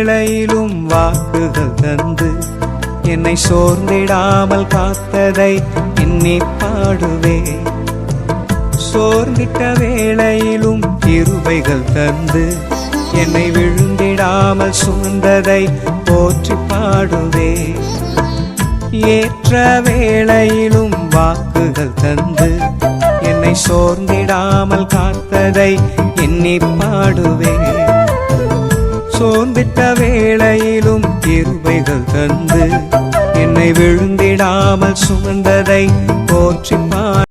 வேளையிலும் வாக்குகள் தந்து என்னை சோர்ந்திடாமல் காத்ததை எண்ணி பாடுவே. சோர்ந்திட்ட வேளையிலும் கிருபைகள் தந்து என்னை விழுந்திடாமல் சுமந்ததை போற்றி பாடுவே. ஏற்ற வேளையிலும் வாக்குகள் தந்து என்னை சோர்ந்திடாமல் காத்ததை எண்ணி பாடுவே. சோர்ந்திட்ட வேளையிலும் கிருபைகள் தந்து என்னை விழுந்திடாமல் சுமந்ததை போற்றி பாடு.